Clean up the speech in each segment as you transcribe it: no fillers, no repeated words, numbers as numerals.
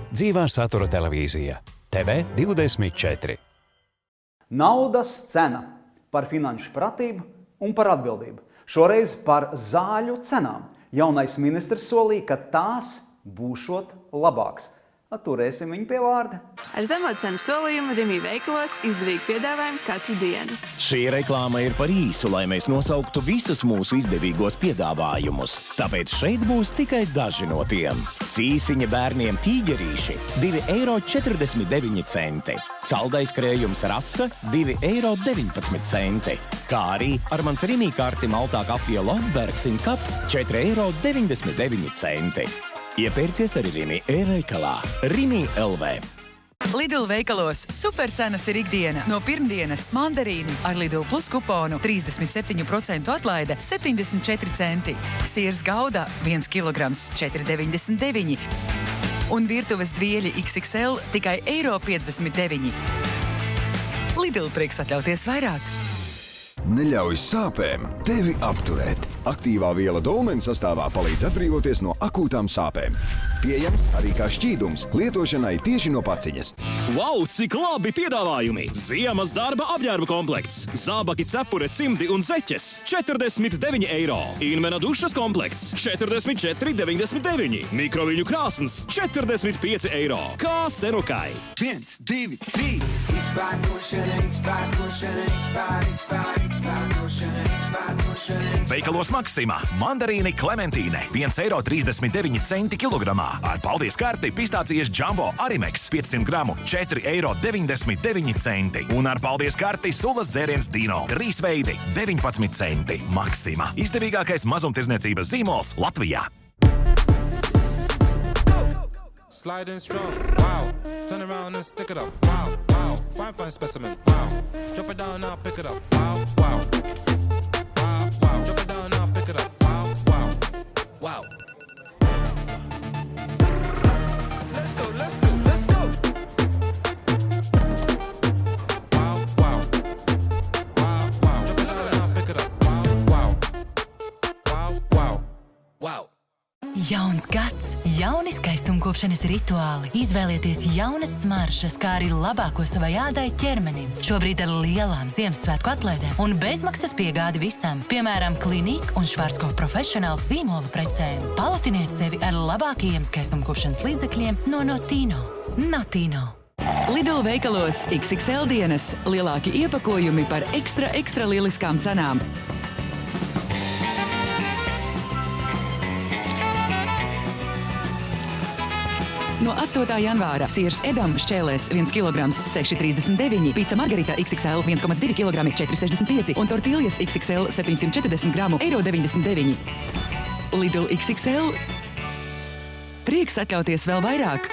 Dzīvā satura televīzija. TV24. Naudas cena par finanšu pratību un par atbildību. Šoreiz par zāļu cenām. Jaunais ministrs solīja, ka tās būšot labāks. Turēsim viņu pie vārda. Ar zemo cenu solījumu Rimi veikalos izdevīgi piedāvājumi katru dienu. Šī reklāma ir par īsu, lai mēs nosauktu visus mūsu izdevīgos piedāvājumus. Tāpēc šeit būs tikai daži no tiem. Cīsiņa bērniem tīģerīši – 2,49 €. Saldais krējums rasa – 2,19 €. Kā arī ar mans Rimi karti maltā kafija Lofbergs in Cup – 4,99 €. Iepērcies arī Rimi e-veikalā. Rimi LV. Lidl veikalos supercenas ir ikdiena. No pirmdienas mandarīni ar Lidl Plus kuponu 37% atlaide 74 centi. Siers Gauda 1 kilograms 4,99 €. Un virtuves dvieļi XXL tikai €59. Lidl prieks atļauties vairāk. Neļauj sāpēm tevi apturēt. Aktīvā viela Dolmen sastāvā palīdz atbrīvoties no akūtām sāpēm. Pieejams arī kā šķīdums lietošanai tieši no paciņas. Wow, cik labi piedāvājumi! Ziemas darba apģērba komplekts. Zābaki, cepure, cimdi un zeķes – 49 €. Invena dušas komplekts – 44,99 €. Mikroviļņu krāsns – 45 €. Kā senukai? 1, 2, 3. Veikalos Maksima. Mandarīni Klementīne. 1,39 € kilogramā. Ar paldies karti pistācijas Jumbo Arimex 500 gramu 4,99 €. Un ar paldies karti sulas dzēriens Dino 3 veidi 19 centi. Maksima. Izdevīgākais mazumtirdzniecības zīmols Latvijā. Slide in strong, wow. Turn around and stick it up, wow, wow. Fine specimen, wow. Drop it down now, pick it up, wow, wow. Wow, wow. Drop it down now, pick it up, wow, wow. Wow. Let's go, let's go, let's go. Wow, wow. Wow, wow. Drop it down now, pick it up, wow, wow. Wow, wow. Wow. Jauns gads, jauni skaistumkopšanas rituāli. Izvēlieties jaunas smaršas, kā arī labāko savai ādai ķermenim. Šobrīd ar lielām Ziemassvētku atlaidēm un bezmaksas piegādi visam. Piemēram, Clinique un Schwarzkopf profesionāls zīmola precēm. Palutiniet sevi ar labākajiem skaistumkopšanas līdzekļiem no Notino. Notino. Lidl veikalos XXL dienas. Lielāki iepakojumi par ekstra lieliskām cenām. No 8. janvāra siers Edam šķēlēs 1 kilograms 6,39, pizza Margarita XXL 1,2 kilogrami 4,65 un tortiljas XXL 740 gramu €99. Lidl XXL. Prieks atļauties vēl vairāk.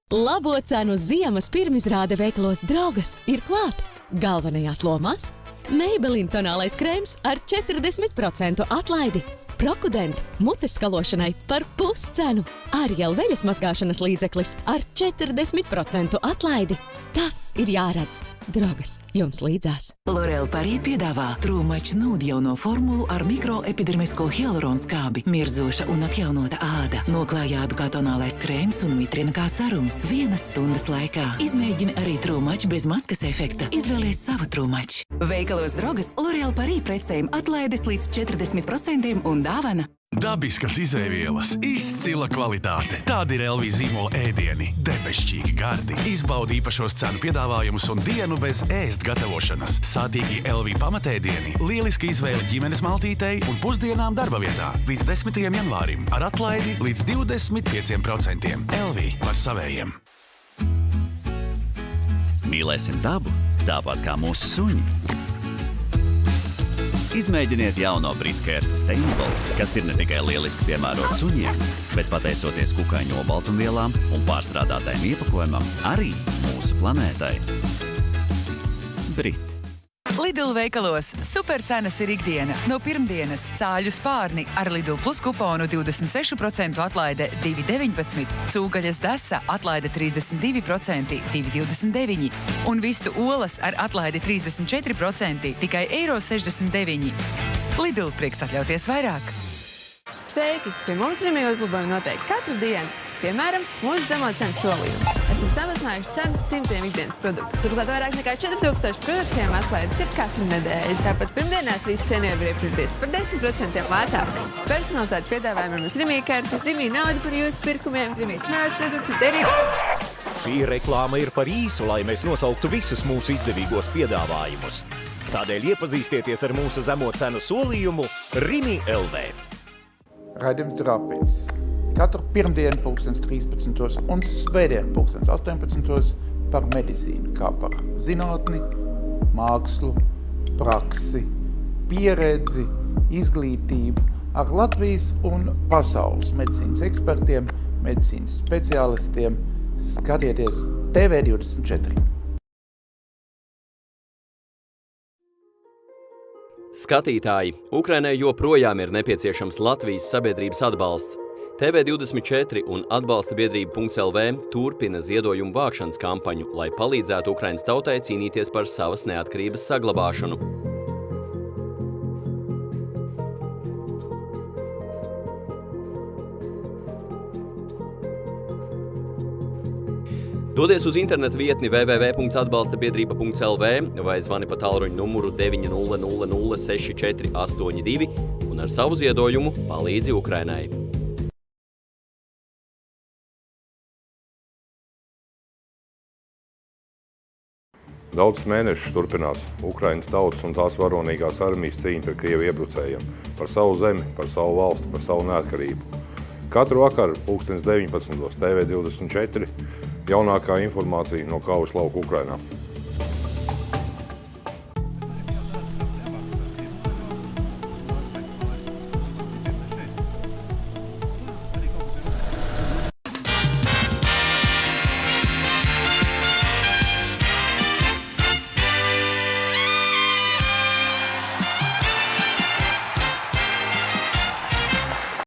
Labo cenu ziemas pirmizrāde veikalos Drogas ir klāt. Galvenajās lomās Maybelline tonālais krēms ar 40% atlaidi. Prokudent mutes skalošanai par puscenu. Ariel veļas mazgāšanas līdzeklis ar 40% atlaidi. Tas ir jāredz. Drogas jums līdzās. L'Oréal Paris piedāvā True Match Nude jauno formulu ar mikroepidermisko hialuronu skābi, mirdzoša un atjaunota āda. Noklāj ādu kā tonālais krēms un mitrina kā sarums 1 stundas laikā. Izmēģini arī True Match bez maskas efekta. Izvēlies savu True Match. Veikalos Drogas L'Oréal Paris precēm atlaides līdz 40% un dāvana. Dabiskas izēvielas, izcila kvalitāte. Tādi ir LV zīmola ēdieni. Debešķīgi gardi. Izbaudi īpašos cenu piedāvājumus un dienu bez ēst gatavošanas. Sātīgi LV pamatēdieni, lieliska izvēle ģimenes maltītei un pusdienām darba vietā. Līdz 10. janvārim ar atlaidi līdz 25%. LV par savējiem. Mīlēsim dabu, tāpat kā mūsu suņi. Izmēģiniet jauno Britcare Sustainable, kas ir ne tikai lieliski piemērot suņiem, bet pateicoties kukaiņu olbaltumvielām un pārstrādātajam iepakojumam, arī mūsu planētai. Brit. Lidl veikalos supercenas ir ikdiena. No pirmdienas cāļu spārni ar Lidl Plus kuponu 26% atlaide 2,19, cūgaļas desa atlaide 32% 2,29 un vistu olas ar atlaidi 34% tikai €69. Lidl prieks atļauties vairāk. Sveiki! Pie mums Rimi uzlabojumi notiek katru dienu. Piemēram, mūsu zemo cenu solījums. Esam samazinājuši cenu simtiem ikdienas produktu. Turklāt vairāk nekā 4000 produktiem atlaides ir katru nedēļu. Tāpat pirmdienās visi seniori var iepirkties par 10% lētāk. Personalizēti piedāvājumi ar Rimi karti, Rimi naudu par jūsu pirkumiem, Rimi smart produktu, derību. Šī reklāma ir par īsu, lai mēs nosauktu visus mūsu izdevīgos piedāvājumus. Tādēļ iepazīstieties ar mūsu zemo cenu solījumu Rimi LV. Raidījums Drāpījums. Katru pirmdienu 13. un svētdienu 18. par medicīnu, kā par zinātni, mākslu, praksi, pieredzi, izglītību ar Latvijas un pasaules medicīnas ekspertiem, medicīnas speciālistiem. Skatieties TV24. Skatītāji, Ukrainai joprojām ir nepieciešams Latvijas sabiedrības atbalsts. TV24 un atbalsta biedrība.lv turpina ziedojumu vākšanas kampaņu, lai palīdzētu Ukrainas tautai cīnīties par savas neatkarības saglabāšanu. Dodies uz interneta vietni www.atbalstabiedrība.lv vai zvani pa tālruņa numuru 900 6482 un ar savu ziedojumu palīdzi Ukrainai. Daudzus mēnešus turpinās Ukrainas tautas un tās varonīgās armijas cīņa pret Krievu iebrucējiem, par savu zemi, par savu valsti, par savu neatkarību. Katru vakaru 19. TV24 jaunākā informācija no kaujas lauka Ukrainā.